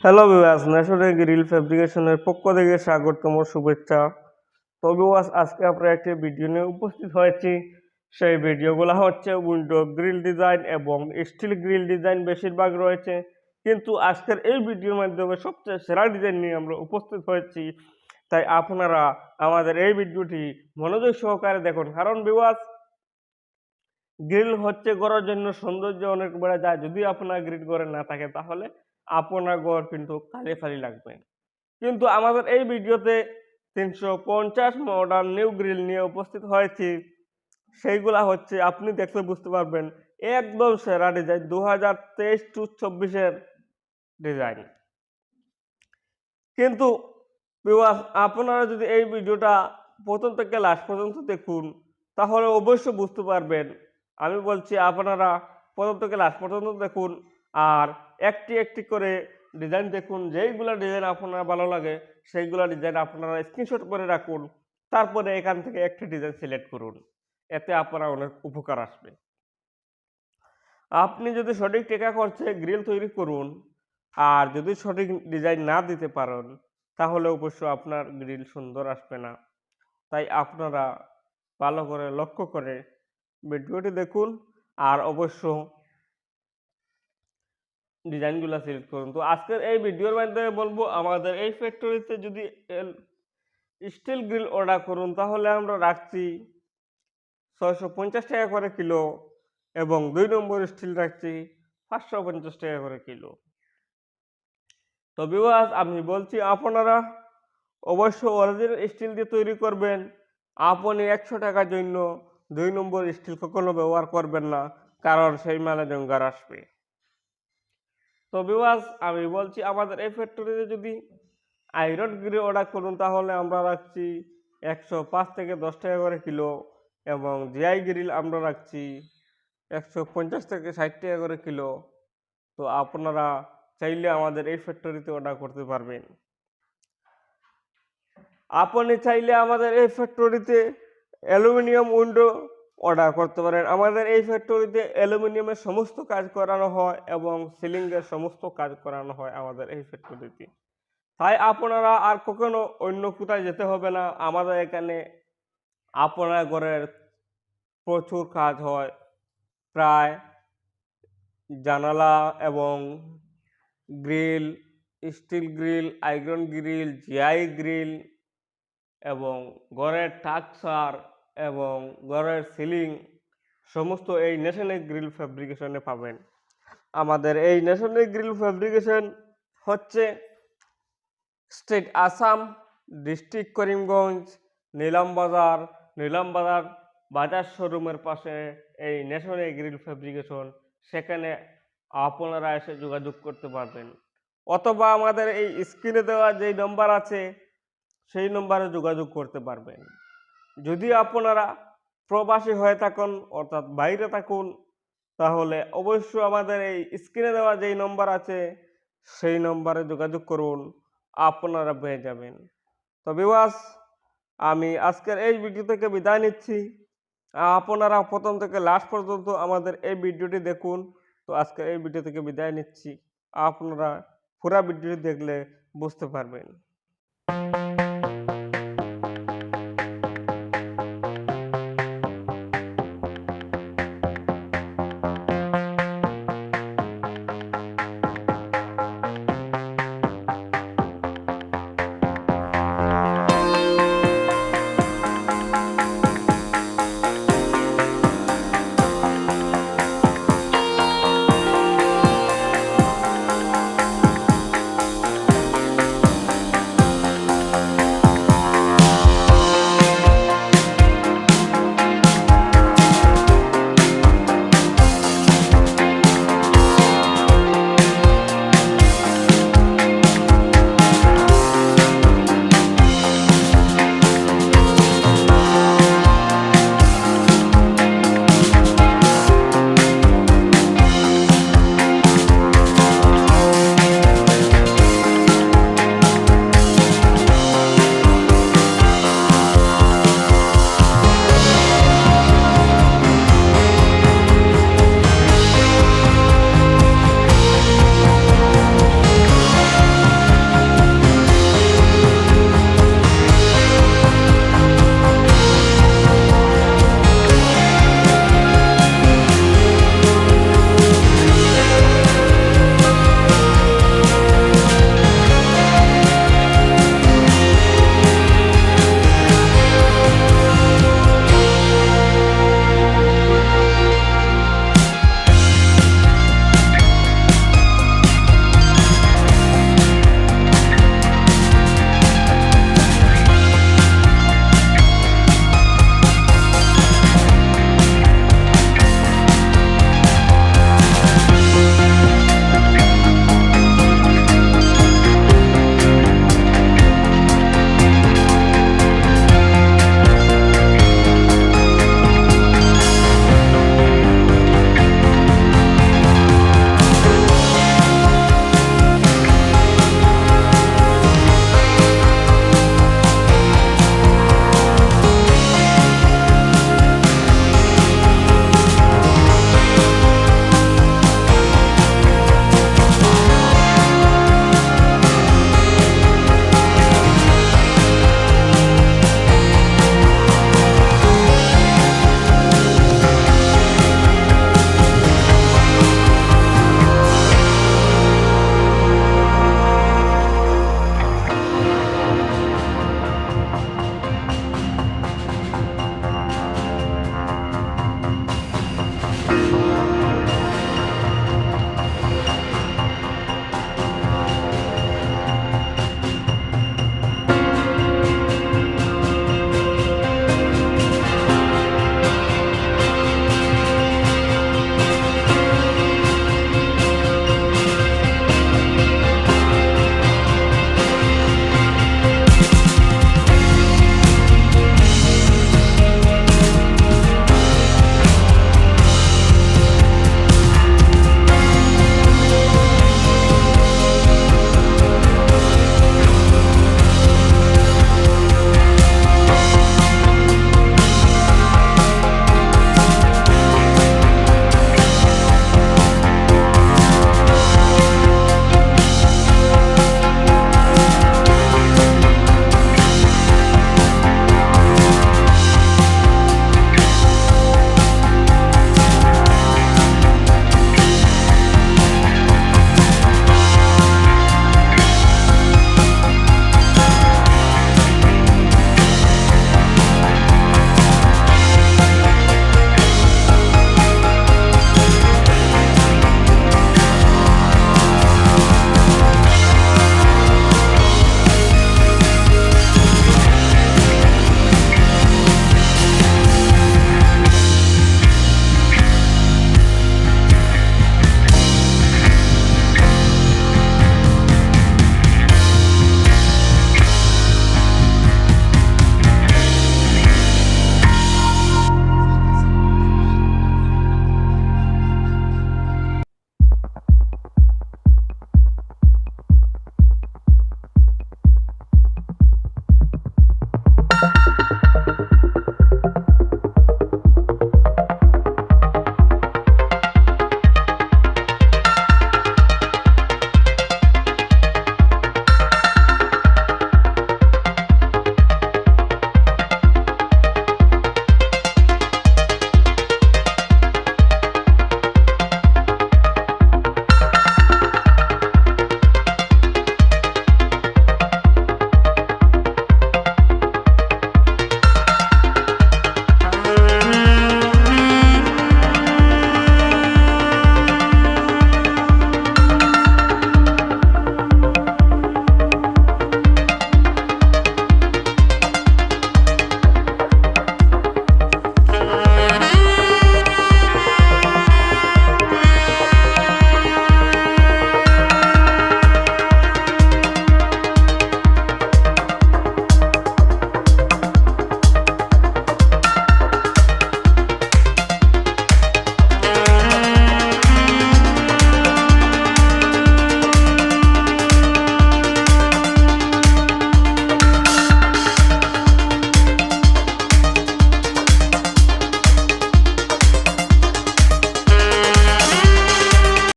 Hello viewers, national grill ফ্যাব্রিকেশনের পক্ষ থেকে স্বাগতম, শুভেচ্ছা। তো ভিউয়ার্স, আজকে আমরা একটি ভিডিও নিয়ে উপস্থিত হয়েছি। সেই ভিডিওগুলো হচ্ছে উইন্ডো গ্রিল ডিজাইন এবং স্টিল গ্রিল ডিজাইন বেশিরভাগ রয়েছে, কিন্তু আজকের এই ভিডিওর মাধ্যমে সবচেয়ে সেরা ডিজাইন নিয়ে আমরা উপস্থিত হয়েছি। তাই আপনারা আমাদের এই ভিডিওটি মনোযোগ সহকারে দেখুন, কারণ ভিউয়ার্স, গ্রিল হচ্ছে ঘরের জন্য সৌন্দর্য অনেক বেড়ে যায়। যদি আপনার গ্রিল ঘরে না থাকে তাহলে আপনার ঘর কিন্তু খালি খালি লাগবে। কিন্তু আমাদের এই ভিডিওতে 350 মডার্ন নিউ গ্রিল নিয়ে উপস্থিত হয়েছি। সেইগুলা হচ্ছে আপনি দেখলে বুঝতে পারবেন একদম সেরা ডিজাইন, 2023-24 ডিজাইন। কিন্তু ভিউয়ার্স, আপনারা যদি এই ভিডিওটা প্রথম থেকে লাস্ট পর্যন্ত দেখুন তাহলে অবশ্যই বুঝতে পারবেন। আমি বলছি আপনারা প্রথম থেকে লাস্ট পর্যন্ত দেখুন আর একটি একটি করে ডিজাইন দেখুন। যেইগুলো ডিজাইন আপনার ভালো লাগে সেইগুলো ডিজাইন আপনারা স্ক্রিনশট করে রাখুন, তারপরে এখান থেকে একটি ডিজাইন সিলেক্ট করুন। এতে আপনারা অনেক উপকার আসবে। আপনি যদি সঠিক টাকা খরচে গ্রিল তৈরি করুন আর যদি সঠিক ডিজাইন না দিতে পারেন তাহলে অবশ্য আপনার গ্রিল সুন্দর আসবে না। তাই আপনারা ভালো করে লক্ষ্য করে ভিডিওটি দেখুন আর অবশ্য ডিজাইনগুলো সিলেক্ট করুন। তো আজকের এই ভিডিওর মাধ্যমে বলবো, আমাদের এই ফ্যাক্টরিতে যদি স্টিল গ্রিল অর্ডার করুন তাহলে আমরা রাখছি 650 টাকা করে কিলো এবং 2 নম্বর স্টিল রাখছি 550 টাকা করে কিলো। তো ভিউয়ার্স, আমি বলছি আপনারা অবশ্যই অরিজিনাল স্টিল দিয়ে তৈরি করবেন। আপনি 100 টাকার জন্য 2 নম্বর স্টিল কখনো ব্যবহার করবেন না, কারণ সেই মালে জঙ্গার আসবে। তো ভিউয়ার্স, আমি বলছি আমাদের এই ফ্যাক্টরিতে যদি আয়রন গ্রিল অর্ডার করুন তাহলে আমরা রাখছি 105 থেকে 10 টাকা করে কিলো এবং জিআই গ্রিল আমরা রাখছি 150 থেকে 60 টাকা করে কিলো। তো আপনারা চাইলে আমাদের এই ফ্যাক্টরিতে অর্ডার করতে পারবেন। আপনি চাইলে আমাদের এই ফ্যাক্টরিতে অ্যালুমিনিয়াম উইন্ডো অর্ডার করতে পারেন। আমাদের এই ফ্যাক্টরিতে অ্যালুমিনিয়ামের সমস্ত কাজ করানো হয় এবং সিলিংয়ের সমস্ত কাজ করানো হয় আমাদের এই ফ্যাক্টরিতে। তাই আপনারা আর কখনো অন্য কোথায় যেতে হবে না। আমাদের এখানে আপনার ঘরের প্রচুর কাজ হয়, প্রায় জানালা এবং grill, steel grill, iron grill, GI grill এবং ঘরের টাকসার এবং ঘরের সিলিং সমস্ত এই ন্যাশনাল গ্রিল ফ্যাব্রিকেশনে পাবেন। আমাদের এই ন্যাশনাল গ্রিল ফ্যাব্রিকেশন হচ্ছে স্টেট আসাম, ডিস্ট্রিক্ট করিমগঞ্জ, নীলামবাজার বাজার শোরুমের পাশে এই ন্যাশনাল গ্রিল ফ্যাব্রিকেশন। সেখানে আপনারা এসে যোগাযোগ করতে পারবেন, অথবা আমাদের এই স্ক্রিনে দেওয়া যেই নম্বর আছে সেই নম্বরে যোগাযোগ করতে পারবেন। যদি আপনারা প্রবাসী হয়ে থাকুন অর্থাৎ বাইরে থাকুন তাহলে অবশ্যই আমাদের এই স্ক্রিনে দেওয়া যেই নম্বর আছে সেই নম্বরে যোগাযোগ করুন, আপনারা পেয়ে যাবেন। তো ভিউয়ার্স, আমি আজকের এই ভিডিও থেকে বিদায় নিচ্ছি। আপনারা প্রথম থেকে লাস্ট পর্যন্ত আমাদের এই ভিডিওটি দেখুন। তো আজকের এই ভিডিও থেকে বিদায় নিচ্ছি, আপনারা পুরো ভিডিওটি দেখলে বুঝতে পারবেন।